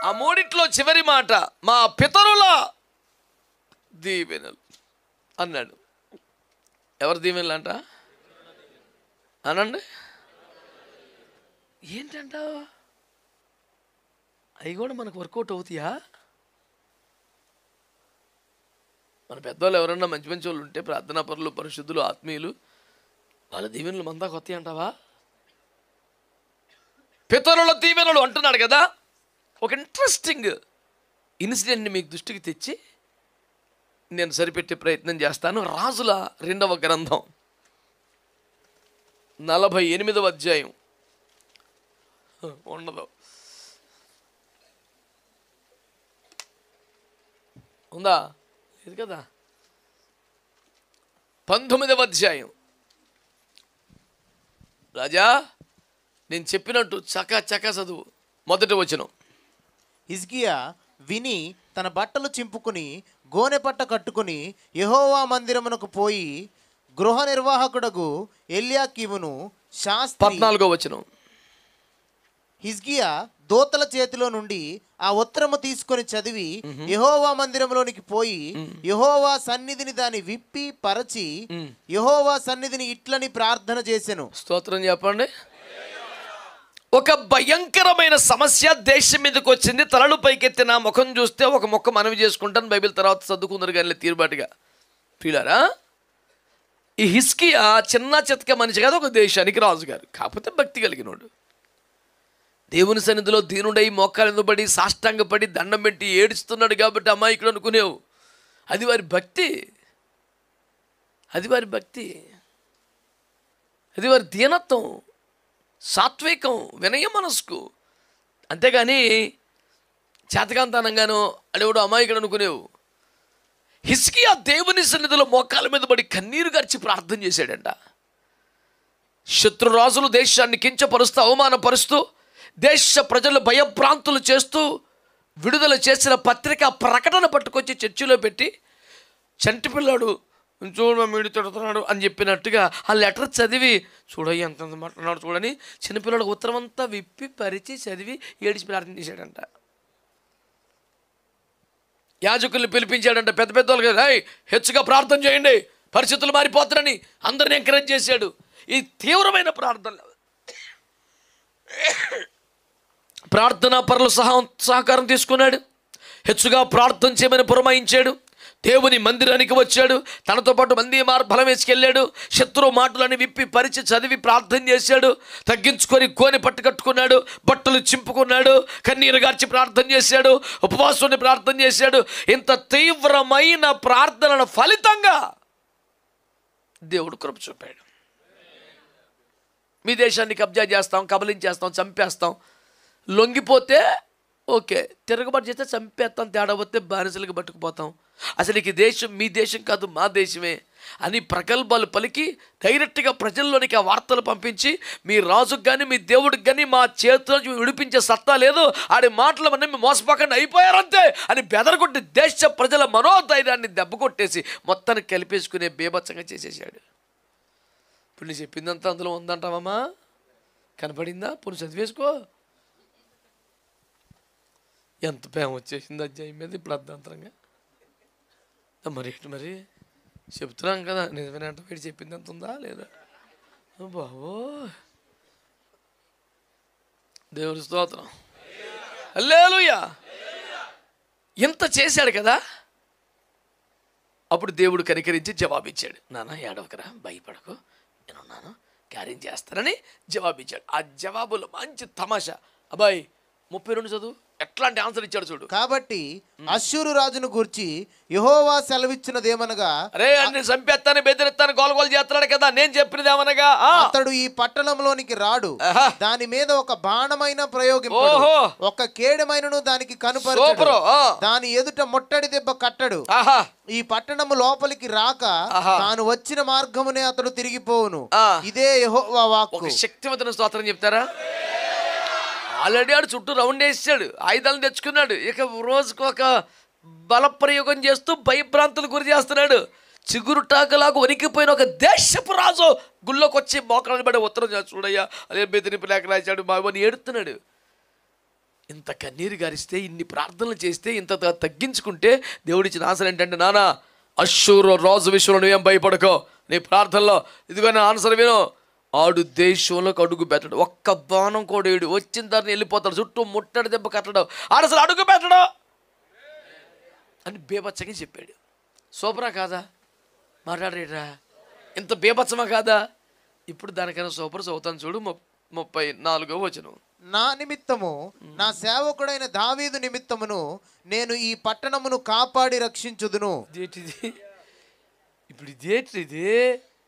ఆ మూడిట్లో చివరి మాట మా పితరుల దీవెనలు అన్నాడు. ఎవరి దీవెనలు అంట అనండి. ఏంటంట అవి కూడా మనకు వర్కౌట్ అవుతాయా? మన పెద్దవాళ్ళు ఎవరన్నా మంచి మంచి వాళ్ళు ఉంటే, ప్రార్థనా పరులు, పరిశుద్ధులు, ఆత్మీయులు, వాళ్ళ దీవెనలు మందా కొత్త అంటావా? పితరుల దీవెనలు అంటున్నాడు కదా. ఒక ఇంట్రెస్టింగ్ ఇన్సిడెంట్ని మీకు దృష్టికి తెచ్చి నేను సరిపెట్టే ప్రయత్నం చేస్తాను. రాజుల 2వ గ్రంథం 48వ అధ్యాయం. ఉండదు, ఉందా? లేదు కదా. 19వ అధ్యాయం. రాజా నేను చెప్పినట్టు చకా చదువు. మొదటి వచనం. హిజ్కియా విని తన బట్టలు చింపుకుని గోనె పట్ట కట్టుకుని యెహోవా మందిరమునకు పోయి గృహ నిర్వాహకుడగు ఎల్యాకీమును శాస్త్రి. 14వ వచనం. హిజ్కియా దూతల చేతిలో నుండి ఆ ఉత్తరము తీసుకొని చదివి యెహోవా మందిరంలోనికి పోయి యెహోవా సన్నిధిని దాన్ని విప్పి పరచి యెహోవా సన్నిధిని ఇట్లని ప్రార్థన చేసెను. స్తోత్రం చెప్పండి. ఒక భయంకరమైన సమస్య దేశం మీదకి వచ్చింది. తలలు పైకెత్తి నా ముఖం చూస్తే ఒక మొక్క మనవి చేసుకుంటాను, బైబిల్ తర్వాత చదువుకుందరు కానీ తీరుబాటుగా. ఫీలారా, ఈ హిజ్కియా చిన్న చితక మనిషి కాదు, ఒక దేశానికి రాజుగారు. కాకపోతే భక్తి కలిగినోడు. దేవుని సన్నిధిలో దీనుడై మోకాళ్ళెందుబడి సాష్టాంగపడి దండం పెట్టి ఏడుస్తున్నాడు కాబట్టి అమాయకుడు అనుకునేవు. అది వారి భక్తి, అది వారి భక్తి, అది వారి దీనత్వం, సాత్వికం, వినయ మనస్కు. అంతేగాని చేతకాంతనంగానో అడేవాడు అమాయకుడు అనుకునేవు. హిజ్కియా దేవుని సన్నిధిలో మోకాళ్ళ మీద పడి కన్నీరు గార్చి ప్రార్థన చేశాడంట. శత్రురాజులు దేశాన్ని కించపరుస్తూ అవమానపరుస్తూ దేశ ప్రజలు భయభ్రాంతులు చేస్తూ విడుదల చేసిన పత్రిక ప్రకటన పట్టుకొచ్చి చర్చిలో పెట్టి చంటి పిల్లాడు చూడు మా మీడి తిడుతున్నాడు అని చెప్పినట్టుగా ఆ లెటర్ చదివి చూడయ్య ఎంత మాట్లాడు చూడని చిన్నపిల్లడు ఉత్తరం అంతా విప్పి పరిచి చదివి ఏడిచి ప్రార్థన చేశాడంట. యాజకుల్ని పిలిపించాడంట, పెద్ద పెద్ద వాళ్ళు కదా, హెచ్చుగా ప్రార్థన చేయండి పరిస్థితులు మారిపోతారని అందరిని ఎంకరేజ్ చేశాడు. ఈ తీవ్రమైన ప్రార్థనా పరుల సహకారం తీసుకున్నాడు. హెచ్చుగా ప్రార్థన చేయమని పురమాయించాడు. దేవుని మందిరానికి వచ్చాడు. తనతో పాటు మంది బలం వేసుకెళ్ళాడు. శత్రు మాటలని విప్పి పరిచి చదివి ప్రార్థన చేశాడు. తగ్గించుకొని కోని పట్టు కట్టుకున్నాడు, బట్టలు చింపుకున్నాడు, కన్నీరు గార్చి ప్రార్థన చేశాడు, ఉపవాసాన్ని ప్రార్థన చేశాడు. ఇంత తీవ్రమైన ప్రార్థనల ఫలితంగా దేవుడు కృప చూపాడు. మీ దేశాన్ని కబ్జా చేస్తాం, కబలించేస్తాం, చంపేస్తాం, లొంగిపోతే ఓకే, తిరగబడి చేస్తే చంపేస్తాం, తేడా వస్తే బానిసలకు పట్టుకుపోతాం, అసలు ఈ దేశం మీ దేశం కాదు మా దేశమే అని ప్రగల్భాలు పలికి డైరెక్ట్గా ప్రజల్లోనికి ఆ వార్తలు పంపించి మీ రాజుకు కానీ మీ దేవుడికి కానీ మా చేతిలో విడిపించే సత్తా లేదు, ఆడి మాటలు మనం మోసపోకుండా అయిపోయారంతే అని బెదరగొట్టి దేశ ప్రజల మనోధైర్యాన్ని దెబ్బకొట్టేసి మొత్తాన్ని కలిపేసుకునే బీభత్సంగా చేసేసాడు. ఇప్పుడు నీ చెప్పిందంతా అందులో ఉందంటావమ్మా? కనపడిందా? పుని చదివేసుకో. ఎంత ప్రేమ వచ్చేసింది అధ్యాయం మీద ఇప్పుడు అర్ధాంతరంగా. మరి చెప్తున్నాం కదా, నిజమేనంట వీడు చెప్పింది ఎంత ఉందా లేదా? బాబో దేవుని స్తోత్రం, హల్లెలూయా. ఇంత చేశాడు కదా, అప్పుడు దేవుడు కనికరించి జవాబిచ్చాడు. నాన్న ఏడవకరా, భయపడకు, నేనున్నాను, కార్యం చేస్తానని జవాబిచ్చాడు. ఆ జవాబులో మంచి తమాషా. అబ్బాయి 32 చదువు, ఎట్లాంటి ఆన్సర్ ఇచ్చాడు చూడు. కాబట్టి అష్షూరు రాజును గూర్చి యెహోవా సెలవిచ్చినదేమనగా, అరే అన్ని చంపేస్తాను బెదిరిస్తాను గోలగోలు చేస్తున్నాడు కదా, నేను చెప్పినది ఏమనగా అతడు ఈ పట్టణంలోనికి రాడు, దాని మీద ఒక బాణమైన ప్రయోగింపడు, ఒక కేడమైనను దానికి కనుపరచడు, దాని ఎదుట ముట్టడి దెబ్బ కట్టడు, ఈ పట్టణము లోపలికి రాక తాను వచ్చిన మార్గమునే అతడు తిరిగిపోవును. ఇదే యెహోవా వాక్కు. శక్తివంతుని స్తోత్రం చెప్తారా? ఆల్రెడీ ఆడు చుట్టూ రౌండ్ వేసాడు, ఆయుధాలను తెచ్చుకున్నాడు. ఇక రోజుకు ఒక బలప్రయోగం చేస్తూ భయభ్రాంతులు గురి చేస్తున్నాడు. చిగురుటాకలాగా వణికిపోయిన ఒక దేశపు రాజు గుళ్ళోకి వచ్చి మోకాళ్ళని పడి ఉత్తరం చూడయ్యా అదే బెదిరింపు లేక రాశాడు బాబు అని ఏడుతున్నాడు. ఇంత కన్నీరు గారిస్తే, ఇన్ని ప్రార్థనలు చేస్తే, ఇంత తగ్గించుకుంటే దేవుడిచ్చిన ఆన్సర్ ఏంటంటే, నానా అశ్షూరు రాజు విషయంలో నువ్వేం భయపడకో, నీ ప్రార్థనలో ఇదిగో నా ఆన్సర్ విను, ఆడు దేశంలోకి అడుగు పెట్టడు, ఒక్క బాణం కూడా ఏడు వచ్చిన తర్వాత వెళ్ళిపోతాడు, చుట్టూ ముట్టడి దెబ్బ కట్టడం, ఆడు అసలు అడుగు పెట్టడం అని బేబచ్చగా చెప్పాడు. సూపరా కాదా? మాట్లాడరేట్రా, ఇంత బేబచ్చమా కాదా? ఇప్పుడు దానికైనా సూపర్ చదువుతాను చూడు, 34వ వచనం. నా నిమిత్తము, నా సేవకుడైన దావీదు నిమిత్తమును నేను ఈ పట్టణమును కాపాడి రక్షించుదును. ఇదేంటిది ఇప్పుడు? ఇదేంటిది?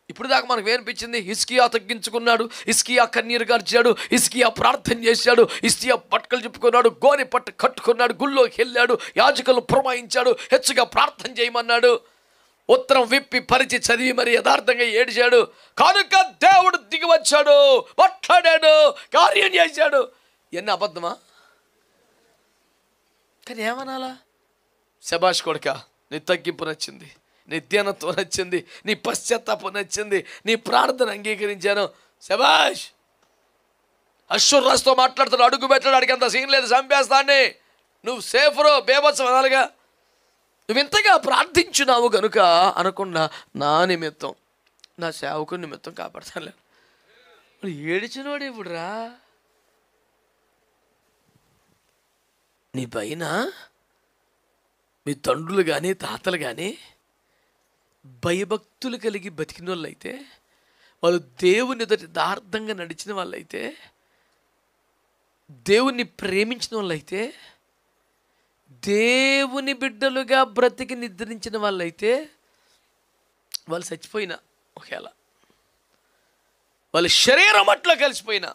ఇప్పుడు దాకా మనకు ఏమనిపించింది? హిజ్కియా తగ్గించుకున్నాడు, హిజ్కియా కన్నీరు గార్చాడు, హిజ్కియా ప్రార్థన చేశాడు, హిజ్కియా పట్టుకలు చెప్పుకున్నాడు, గోని పట్టు కట్టుకున్నాడు, గుళ్ళోకి వెళ్ళాడు, యాజకులను పురమాయించాడు, హెచ్చుగా ప్రార్థన చేయమన్నాడు, ఉత్తరం విప్పి పరిచి చదివి మరి యథార్థంగా ఏడిచాడు. కనుక దేవుడు దిగి వచ్చాడు, మాట్లాడాడు, కార్యం చేశాడు. ఎన్ని అబద్ధమా? కానీ ఏమనాలా? శబాష్ కొడుక, నీ తగ్గింపు నచ్చింది, నీ ధ్యానత్వం నచ్చింది, నీ పశ్చాత్తాపం నచ్చింది, నీ ప్రార్థన అంగీకరించాను, శబాష్. అశ్షూరు రాజుతో మాట్లాడుతున్నాడు, అడుగు పెట్టాడు, అడిగి అంత సీన్ లేదు, చంపేస్తాన్ని, నువ్వు సేఫ్రో బేబత్సం అనాలిగా. నువ్వు ఇంతగా ప్రార్థించున్నావు కనుక అనకుండా నా నిమిత్తం, నా సేవకుని నిమిత్తం కాపాడతాను. మరి ఏడిచినోడు ఇప్పుడురా నీ పైన మీ తండ్రులు కానీ తాతలు కానీ భయభక్తులు కలిగి బతికిన వాళ్ళైతే, వాళ్ళు దేవుని ఎదుటి యథార్థంగా నడిచిన వాళ్ళైతే, దేవుణ్ణి ప్రేమించిన వాళ్ళైతే, దేవుని బిడ్డలుగా బ్రతికి నిద్రించిన వాళ్ళైతే, వాళ్ళు చచ్చిపోయినా ఒకవేళ వాళ్ళ శరీరం అట్లా కలిసిపోయినా,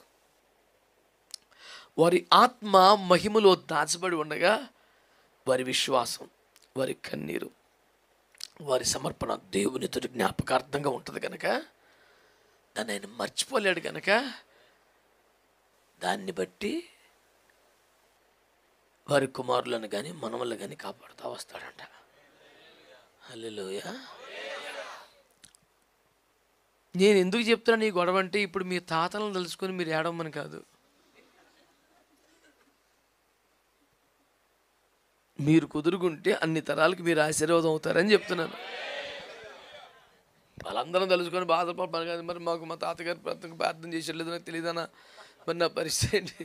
వారి ఆత్మ మహిమలో దాచబడి ఉండగా వారి విశ్వాసం, వారి కన్నీరు, వారి సమర్పణ దేవునితో జ్ఞాపకార్థంగా ఉంటుంది కనుక, దాన్ని ఆయన మర్చిపోలేడు కనుక, దాన్ని బట్టి వారి కుమారులను కానీ మనవలను కానీ కాపాడుతూ వస్తాడంట. హల్లెలూయా. నేను ఎందుకు చెప్తున్నాను ఈ గొడవ అంటే, ఇప్పుడు మీ తాతలను తెలుసుకొని మీరు ఏడవమని కాదు, మీరు కుదురుకుంటే అన్ని తరాలకి మీరు ఆశీర్వాదం అవుతారని చెప్తున్నాను. వాళ్ళందరం తెలుసుకొని బాధపడాలి కదా, మరి మాకు మా తాతగారు ప్రార్థన చేసేలేదు నాకు తెలియదన్నా, మరి నా పరిస్థితి ఏంటి?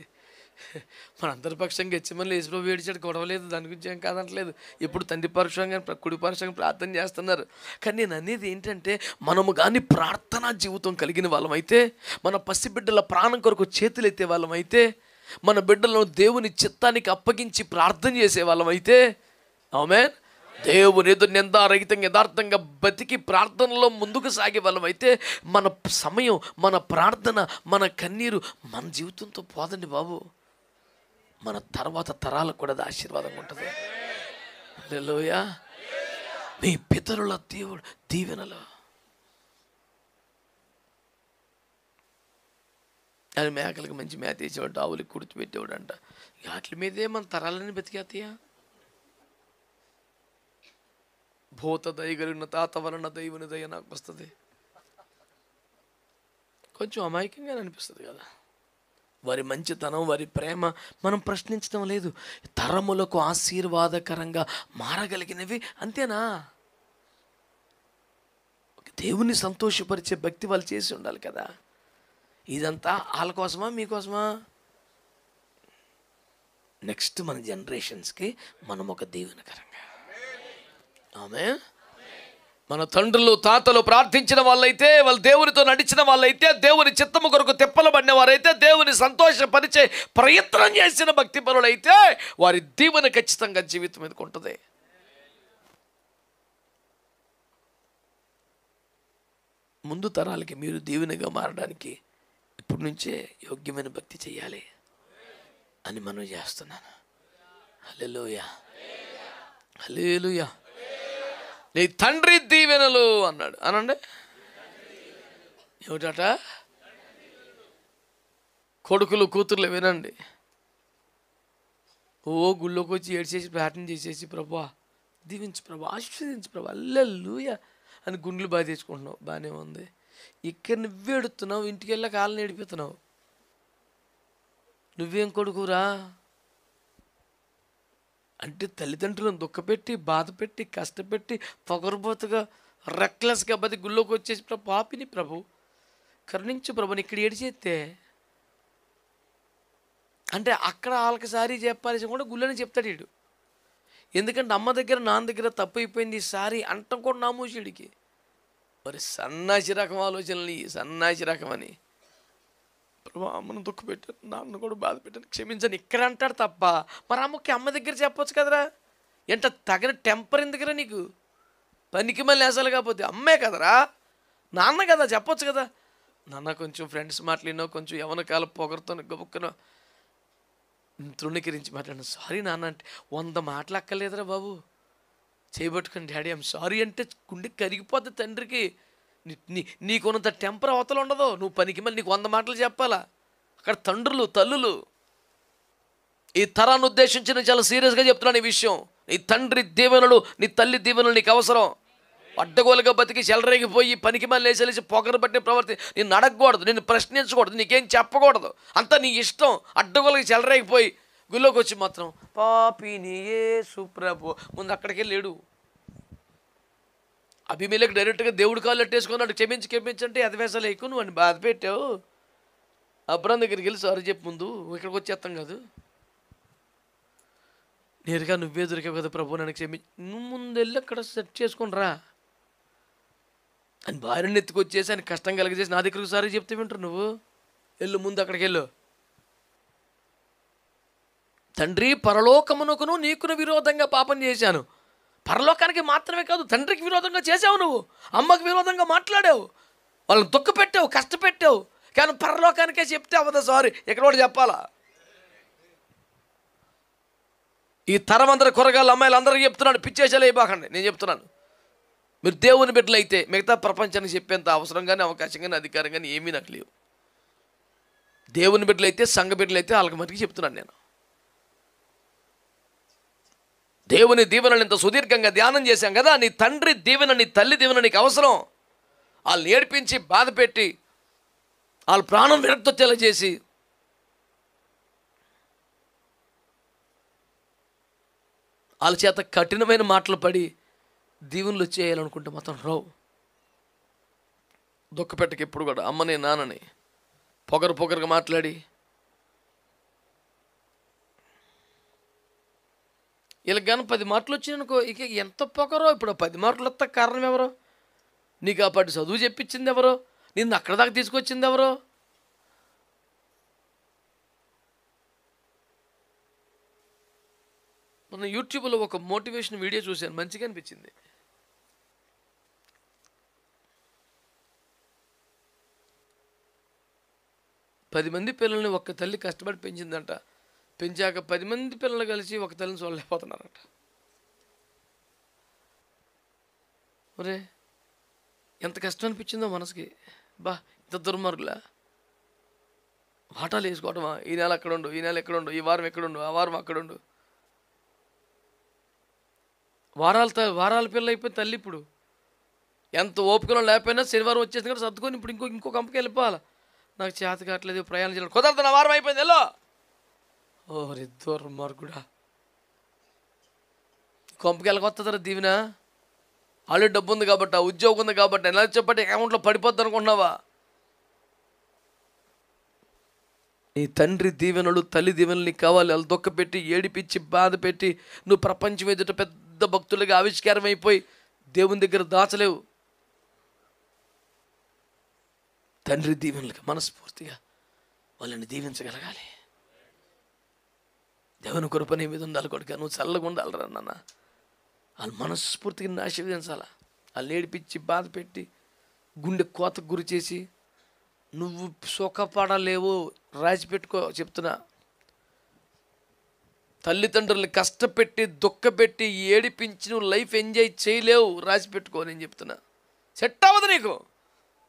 మనందరి పక్షంగా హెచ్చమని లేచిలో వేడిచాడు, గొడవలేదు, దాని గురించి ఏం కాదంటలేదు. ఎప్పుడు తండ్రి పక్షంగా కుడి పక్షంగా ప్రార్థన చేస్తున్నారు. కానీ నేను అనేది ఏంటంటే, మనము కానీ ప్రార్థనా జీవితం కలిగిన వాళ్ళమైతే, మన పసిబిడ్డల ప్రాణం కొరకు చేతులు ఎత్తే వాళ్ళమైతే, మన బిడ్డలను దేవుని చిత్తానికి అప్పగించి ప్రార్థన చేసే వాళ్ళమైతే, ఆమేన్, దేవుని ఎదురు నిందారహితంగా యథార్థంగా బతికి ప్రార్థనలో ముందుకు సాగే వాళ్ళమైతే, మన సమయం, మన ప్రార్థన, మన కన్నీరు మన జీవితంతో పోదండి బాబు, మన తర్వాత తరాలకు కూడా అది ఆశీర్వాదంగా ఉంటుంది. హల్లెలూయా. మీ పితరుల దేవుడు దీవెనలు. అది మేకలకు మంచి మేత వేసేవాడు, ఆవులకి కుడిచిపెట్టేవాడు అంట. వాటి మీదే మన తరాలని బతికేస్తాయా? భూత దయ కలిగిన తాత వలన దైవుని దయ నాకు వస్తుంది. కొంచెం అమాయకంగా అనిపిస్తుంది కదా. వారి మంచితనం, వారి ప్రేమ మనం ప్రశ్నించడం లేదు. తరములకు ఆశీర్వాదకరంగా మారగలిగినవి అంతేనా? దేవుని సంతోషపరిచే భక్తి వాళ్ళు చేసి ఉండాలి కదా. ఇదంతా వాళ్ళ కోసమా మీకోసమా? నెక్స్ట్ మన జనరేషన్స్కి మనం ఒక దీవెనకరంగా. ఆమేన్. మన తండ్రులు తాతలు ప్రార్థించిన వాళ్ళైతే, వాళ్ళు దేవునితో నడిచిన వాళ్ళైతే, దేవుని చిత్తము కొరకు తిప్పలు పడిన వారైతే, దేవుని సంతోషపరిచే ప్రయత్నం చేసిన భక్తి పరులైతే, వారి దీవెన ఖచ్చితంగా జీవితం మీదకి ఉంటుంది. ముందు తరాలకి మీరు దీవెనగా మారడానికి ఇప్పటి నుంచే యోగ్యమైన భక్తి చేయాలి అని మనం చేస్తున్నాను. హల్లెలూయా, హల్లెలూయా. నీ తండ్రి దీవెనలు అన్నాడు. అనండి ఏమిటట? కొడుకులు కూతుర్లు వినండి. గుళ్ళోకి వచ్చి ఏడ్చేసి ప్రార్థన చేసేసి, ప్రభా దీవించు ప్రభా, ఆశీర్వదించు ప్రభా, హల్లెలూయా అని గుండెలు బాగా తెచ్చుకుంటున్నావు. బాగానే ఉంది. ఇక్కడ నువ్వే ఎడుతున్నావు, ఇంటికి వెళ్ళాక కాళ్ళని ఏడిపోతున్నావు. నువ్వేం కొడుకురా? అంటే తల్లిదండ్రులను దుఃఖపెట్టి, బాధపెట్టి, కష్టపెట్టి, పొగరుబోతుగా, రెక్లెస్గా బతి గుళ్ళోకి వచ్చేసి పాపిని ప్రభు కరుణించు ప్రభుని ఇక్కడ ఏడిచేస్తే అంటే అక్కడ వాళ్ళకి సారీ చెప్పాల్సి కూడా గుళ్ళని చెప్తాడు వీడు. ఎందుకంటే అమ్మ దగ్గర నాన్న దగ్గర తప్పు అయిపోయింది సారీ అంటాం కూడా నామూషుడికి. మరి సన్నాసి రకం ఆలోచనలు, సన్నాసి రకం అని ప్రభు అమ్మను దుఃఖ పెట్టాను, నాన్న కూడా బాధ పెట్టాను, క్షమించని ఇక్కడ అంటాడు తప్ప మరి అమ్మకి అమ్మ దగ్గర చెప్పొచ్చు కదరా. ఎంత తగిన టెంపర్ ఎందుకురా నీకు? పనికి మళ్ళీ అసలు కాకపోతే అమ్మే కదరా, నాన్న కదా, చెప్పొచ్చు కదా. నాన్న కొంచెం ఫ్రెండ్స్ మాట్లాడినో, కొంచెం యవన కాల పొగరుతో గబుక్కనో తృణీకరించి మాట్లాడిన సారీ నాన్న అంటే 100 మాటలు అక్కర్లేదురా బాబు. చేయబట్టుకుని డాడీ ఐమ్ సారీ అంటే గుండె కరిగిపోద్ది తండ్రికి. నీకున్నంత టెంపర్ అవతల ఉండదు. నువ్వు పనికి మళ్ళీ నీకు 100 మాటలు చెప్పాలా. అక్కడ తండ్రులు తల్లులు ఈ తరాన్ని ఉద్దేశించి నేను చాలా సీరియస్గా చెప్తున్నాను ఈ విషయం. నీ తండ్రి దీవెనలు, నీ తల్లి దీవెనలు నీకు అవసరం. అడ్డగోలుగా బతికి చెలరేగిపోయి పనికి మళ్ళీ వేసేసి పొగరు పట్టిన ప్రవర్తి నిన్ను అడగకూడదు, నిన్ను ప్రశ్నించకూడదు, నీకేం చెప్పకూడదు. అంతా నీ ఇష్టం. అడ్డగోలుగా చెలరేగిపోయి గుళ్ళోకి వచ్చి మాత్రం పాపిని యేసు ప్రభు ముందు అక్కడికి వెళ్ళాడు. అభిమేలకు డైరెక్ట్గా దేవుడు కాళ్ళు అట్టేసుకున్నాడు. క్షమించంటే అదివేసాలు ఎక్కువ నువ్వు అని బాధ పెట్టావు. అబ్రాం దగ్గరికి వెళ్ళి సారీ చెప్పు, ముందు ఇక్కడికి వచ్చేస్తాం కాదు, నేరుగా నువ్వే దొరికావు కదా ప్రభు నన్ను నువ్వు ముందు వెళ్ళి అక్కడ సెట్ చేసుకుని రా అని భార్యను ఎత్తుకొచ్చేసి ఆయన కష్టం కలిగజేసి నా దగ్గరకు సారీ చెప్తే వింటారు. నువ్వు వెళ్ళు ముందు అక్కడికి వెళ్ళు. తండ్రి పరలోకమునకును నీకును విరోధంగా పాపం చేశాను. పరలోకానికి మాత్రమే కాదు తండ్రికి విరోధంగా చేసావు, నువ్వు అమ్మకు విరోధంగా మాట్లాడావు, వాళ్ళని దుఃఖపెట్టావు, కష్టపెట్టావు. కానీ పరలోకానికే చెప్తే అవదా సారీ, ఎక్కడ కూడా చెప్పాలా. ఈ తరం అందరు కూరగాయలు అమ్మాయిలు అందరికీ చెప్తున్నాడు, పిచ్చేసాలు అయిపోకండి. నేను చెప్తున్నాను, మీరు దేవుని బిడ్డలు అయితే మిగతా ప్రపంచానికి చెప్పేంత అవసరం కానీ అవకాశం కానీ అధికారం కానీ ఏమీ నాకు లేవు. దేవుని బిడ్డలు అయితే సంఘ బిడ్డలు అయితే వాళ్ళకి మటుకు చెప్తున్నాను నేను. దేవుని దీవెనలు ఇంత సుదీర్ఘంగా ధ్యానం చేశాం కదా. నీ తండ్రి దీవెన, నీ తల్లి దీవెన నీకు అవసరం. వాళ్ళని ఏడిపించి బాధ పెట్టి వాళ్ళ ప్రాణం విరక్తి వచ్చేలా చేసి వాళ్ళ చేత కఠినమైన మాటలు పడి దీవెనలు వచ్చేయాలనుకుంటే మాత్రం రావు. దుఃఖపెట్టకి ఎప్పుడు కూడా అమ్మని నాన్నని పొగరుగా మాట్లాడి వీళ్ళకి కానీ 10 మాటలు వచ్చినాయనుకో, ఇక ఎంత పొగరో. ఇప్పుడు 10 మాటలు వస్తా కారణం ఎవరో? నీకు ఆ పాటి చదువు చెప్పించింది ఎవరో? నిన్ను అక్కడ దాకా తీసుకొచ్చింది ఎవరో? మొన్న యూట్యూబ్లో ఒక మోటివేషన్ వీడియో చూశాను, మంచిగా అనిపించింది. పది మంది పిల్లల్ని ఒక్క తల్లి కష్టపడి పెంచిందంట. పెంచాక 10 మంది పిల్లలు కలిసి ఒక తల్లిని చూడలేకపోతున్నారట. ఒరే ఎంత కష్టం అనిపించిందో మనసుకి. బా ఇంత దుర్మార్గులా, వాటాలు వేసుకోవటమా, ఈ నెల అక్కడ ఉండు, ఈ నెల ఎక్కడుండు, ఈ వారం ఎక్కడుండు, ఆ వారం అక్కడుండు. వారాల పిల్లలు అయిపోయి తల్లి ఇప్పుడు ఎంత ఓపికలో లేకపోయినా శనివారం వచ్చేసి కూడా సర్దుకొని ఇప్పుడు ఇంకో కంపకి వెళ్ళిపోవాలి. నాకు చేత కావట్లేదు, ప్రయాణం చేయాలి, కుదరదు, నా వారం అయిపోయింది వెళ్ళో. ఓరి దుర్మార్గుడా, కంపకి వెళ్ళకొస్తుందా దీవెన? ఆల్రెడీ డబ్బు ఉంది కాబట్టి, ఆ ఉద్యోగం ఉంది కాబట్టి, ఎలా చెప్పండి అకౌంట్లో పడిపోద్ది అనుకుంటున్నావా? నీ తండ్రి దీవెనలు తల్లి దీవెనలు నీకు కావాలి. వాళ్ళు దుఃఖపెట్టి ఏడిపించి బాధ పెట్టి నువ్వు ప్రపంచం ఎదుట పెద్ద భక్తులుగా ఆవిష్కారం అయిపోయి దేవుని దగ్గర దాచలేవు. తండ్రి దీవెనలకు మనస్ఫూర్తిగా వాళ్ళని దీవించగలగాలి. దేవుని కృప నీ మీద ఉండాలి కొడుక, నువ్వు చల్లగా ఉండాలిరా నాన్న. వాళ్ళు మనస్ఫూర్తిగా ఆశీర్వదించాలా. వాళ్ళు ఏడిపించి బాధ పెట్టి గుండె కోతకు గురి చేసి నువ్వు సుఖపడలేవు, రాసి పెట్టుకో చెప్తున్నా. తల్లిదండ్రులు కష్టపెట్టి దుఃఖపెట్టి ఏడిపించి నువ్వు లైఫ్ ఎంజాయ్ చేయలేవు, రాసి పెట్టుకో. నేను చెప్తున్నా, సెట్ అవ్వదు నీకు.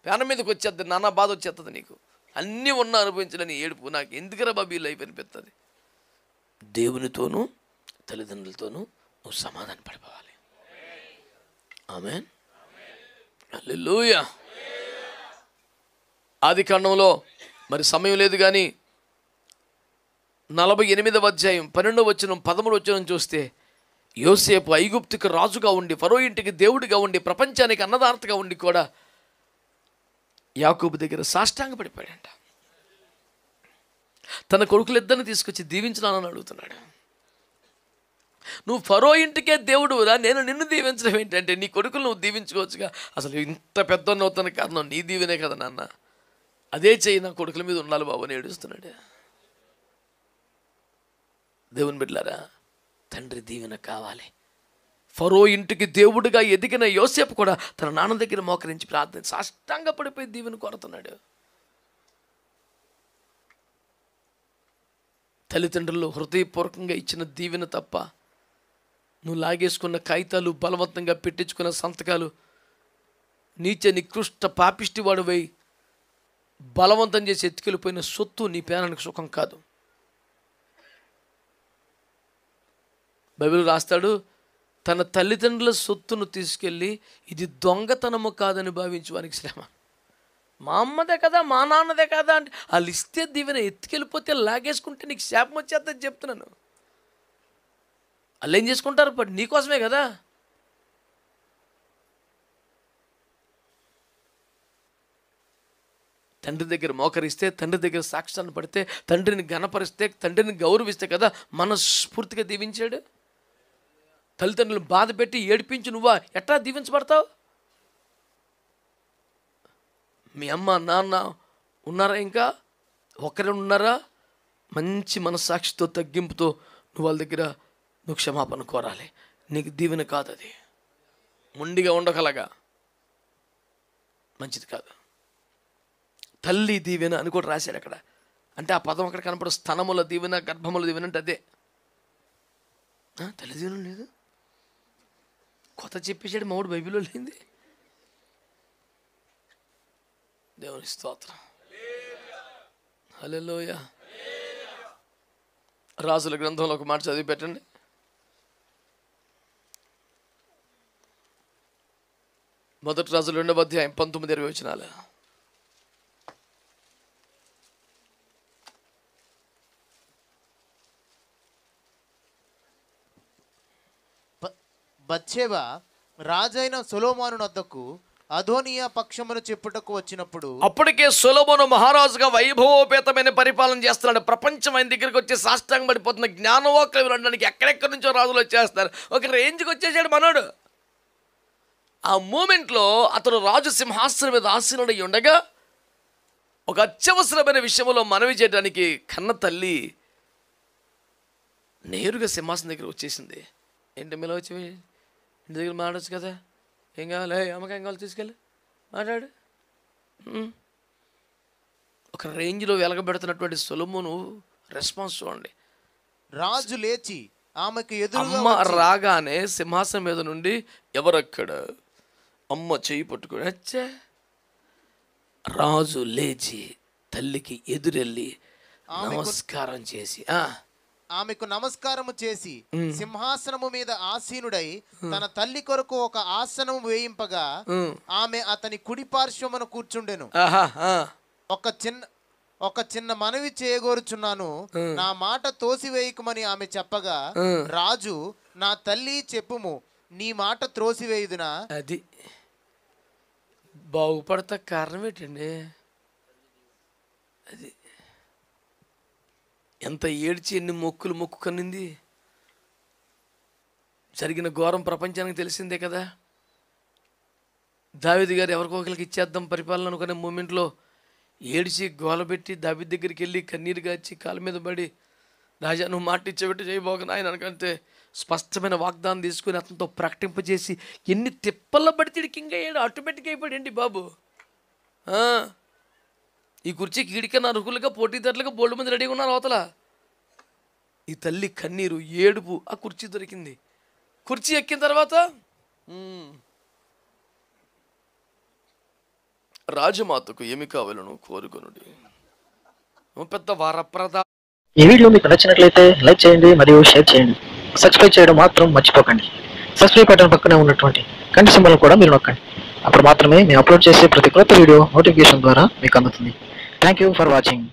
పేన మీదకి వచ్చేద్ది, నానా బాధ వచ్చేస్తుంది నీకు. అన్నీ ఉన్నా అనుభవించలేని ఏడుపు నాకు ఎందుకురా బాబు ఈ లైఫ్ అనిపిస్తుంది. దేవునితోనూ తల్లిదండ్రులతోనూ నువ్వు సమాధాన పడిపోవాలి. ఆమేన్, హల్లెలూయా. ఆదికాండంలో మరి సమయం లేదు కానీ 48వ అధ్యాయం 12వ వచనం 13వ వచనం చూస్తే యోసేపు ఐగుప్తుకి రాజుగా ఉండి, ఫరో ఇంటికి దేవుడిగా ఉండి, ప్రపంచానికి అన్నదాతగా ఉండి కూడా యాకోబు దగ్గర సాష్టాంగ పడిపోయాడంట. తన కొడుకులిద్దరిని తీసుకొచ్చి దీవించాలని అడుగుతున్నాడు. నువ్వు ఫరో ఇంటికే దేవుడురా, నేను నిన్ను దీవించడం ఏంటంటే, నీ కొడుకులు నువ్వు దీవించుకోవచ్చుగా. అసలు ఇంత పెద్ద అవుతాను కారణం నీ దీవెనే కదా నాన్న, అదే చెయ్యి నా కొడుకుల మీద ఉండాలి బాబు అని ఏడుస్తున్నాడు. దేవుని బిడ్డలారా, తండ్రి దీవెన కావాలి. ఫరో ఇంటికి దేవుడిగా ఎదిగిన యోసేపు కూడా తన నాన్న దగ్గర మోకరించి ప్రార్థన సాష్టాంగ పడిపోయి దీవెన కోరుతున్నాడు. తల్లిదండ్రులు హృదయపూర్వకంగా ఇచ్చిన దీవెన తప్ప నువ్వు లాగేసుకున్న కాగితాలు, బలవంతంగా పెట్టించుకున్న సంతకాలు, నీచ నికృష్ట పాపిష్టి వాడువై బలవంతం చేసి ఎత్తుకెళ్ళిపోయిన సొత్తు నీ పేరానికి సుఖం కాదు. బైబిల్ రాస్తాడు, తన తల్లిదండ్రుల సొత్తును తీసుకెళ్ళి ఇది దొంగతనము కాదని భావించి వానికి శ్రమ. మా అమ్మదే కదా, మా నాన్నదే కదా అంటే వాళ్ళు ఇస్తే దీవెన, ఎత్తుకెళ్ళిపోతే లాగేసుకుంటే నీకు శాపం వచ్చేద్దని చెప్తున్నాను. వాళ్ళు ఏం చేసుకుంటారు? బట్ నీకోసమే కదా. తండ్రి దగ్గర మోకరిస్తే, తండ్రి దగ్గర సాక్ష్యాన్ని పడితే, తండ్రిని గణపరిస్తే, తండ్రిని గౌరవిస్తే కదా మనస్ఫూర్తిగా దీవించాడు. తల్లిదండ్రులను బాధ పెట్టి ఏడిపించి నువ్వా ఎట్లా దీవించబడతావు? మీ అమ్మ నాన్న ఉన్నారా? ఇంకా ఒకరే ఉన్నారా? మంచి మనస్సాక్షితో, తగ్గింపుతో నువ్వు వాళ్ళ దగ్గర నువ్వు క్షమాపణ కోరాలి. నీకు దీవెన కాదు అది. మొండిగా ఉండగలగా మంచిది కాదు. తల్లి దీవెన అని కూడా రాశాడు అక్కడ. అంటే ఆ పదం అక్కడ కనపడు, స్తనముల దీవెన, గర్భముల దీవెన అంటే అదే. తల్లి దీవెన లేదు, కొత్త చెప్పేసాడు మావుడు, బైబిల్లో లేనిది. దేవుని స్తోత్రం, హల్లెలూయా. రాజుల గ్రంథంలో ఒక మాట చదివి పెట్టండి. మొదటి రాజులు 2వ అధ్యాయం 19-20 వచనాలు. బత్షెబా రాజైన సొలొమోను వద్దకు అదోనియా పక్షమును చెప్పుటకు వచ్చినప్పుడు, అప్పటికే సొలొమోను మహారాజుగా వైభవోపేతమైన పరిపాలన చేస్తున్నాడు. ప్రపంచం ఆయన దగ్గరికి వచ్చి సాష్టాంగం పడిపోతున్న జ్ఞానవాక్యం వినడానికి ఎక్కడెక్కడి నుంచో రాజులు వచ్చేస్తారు. ఒక రేంజ్కి వచ్చేసాడు మనోడు. ఆ మూమెంట్లో అతను రాజు సింహాసనం మీద ఆసీనుడై ఉండగా ఒక అత్యవసరమైన విషయంలో మనవి చేయడానికి కన్న తల్లి నేరుగా సింహాసనం దగ్గర వచ్చేసింది. ఏంటి మీలో వచ్చి ఇంటి దగ్గర మాట్లాడచ్చు కదా, ఏం కావాలి, అమ్మకి ఏం కావాలి తీసుకెళ్ళి మాట్లాడు. ఒక రేంజ్లో వెలగబెడుతున్నటువంటి సొలొమోను రెస్పాన్స్ చూడండి. రాజు లేచి ఆమెకు ఎదురుగా అమ్మ రాగానే సింహాసనం మీద నుండి ఎవరక్కడ, అమ్మ చెయ్యి పట్టుకుని వచ్చే, రాజు లేచి తల్లికి ఎదురెళ్ళి నమస్కారం చేసి ఆమెకు నమస్కారము చేసి సింహాసనము మీద ఆసీనుడై తన తల్లి కొరకు ఒక ఆసనము వేయింపగా ఆమె అతని కుడి పార్శ్వమున కూర్చుండెను. ఒక చిన్న మనవి చేయగోరుచున్నాను, నా మాట తోసివేయకమని ఆమె చెప్పగా రాజు, నా తల్లి చెప్పుము, నీ మాట త్రోసివేయుదునా? అది బాగుపడతా కారణం ఏంటండి? అది ఎంత ఏడ్చి ఎన్ని మొక్కులు మొక్కుకొనింది. జరిగిన ఘోరం ప్రపంచానికి తెలిసిందే కదా. దావీదు గారు ఎవరికొకరికి ఇచ్చేద్దాం పరిపాలన అనుకునే మూమెంట్లో ఏడిచి గోలబెట్టి దావీదు దగ్గరికి వెళ్ళి కన్నీరు గాచి కాళ్ళ మీద పడి, రాజా నువ్వు మాట ఇచ్చేబెట్టి చేయబోక ఆయన అనుకంటే స్పష్టమైన వాగ్దానం తీసుకుని అతనితో ప్రకటింపజేసి ఎన్ని తిప్పల్లో పడితే కింగ్ అయ్యాడు, ఆటోమేటిక్ అయిపోయాడండి బాబు. ఈ కుర్చీకి ఈడికన్నా అర్హులుగా పోటీదారులుగా బోల్డ్ మంది రెడీగా ఉన్నారు అవతల. ఈ తల్లి కన్నీరు ఏడుపు, ఆ కుర్చీ దొరికింది. కుర్చీ ఎక్కిన తర్వాత రాజమాతకు ఏమి కావాలను కోరుకొనుడి. పెద్ద వారప్రద. ఈ వీడియో మీకు నచ్చినట్లయితే లైక్ చేయండి మరియు షేర్ చేయండి. సబ్స్క్రైబ్ చేయడం మాత్రం మర్చిపోకండి. సబ్స్క్రైబ్ బటన్ పక్కనే ఉన్నటువంటి గంట సింబల్ కూడా మీరు నొక్కండి. అప్పుడు మాత్రమే మేము అప్లోడ్ చేసే ప్రతి కొత్త వీడియో నోటిఫికేషన్ ద్వారా మీకు అందుతుంది. Thank you for watching.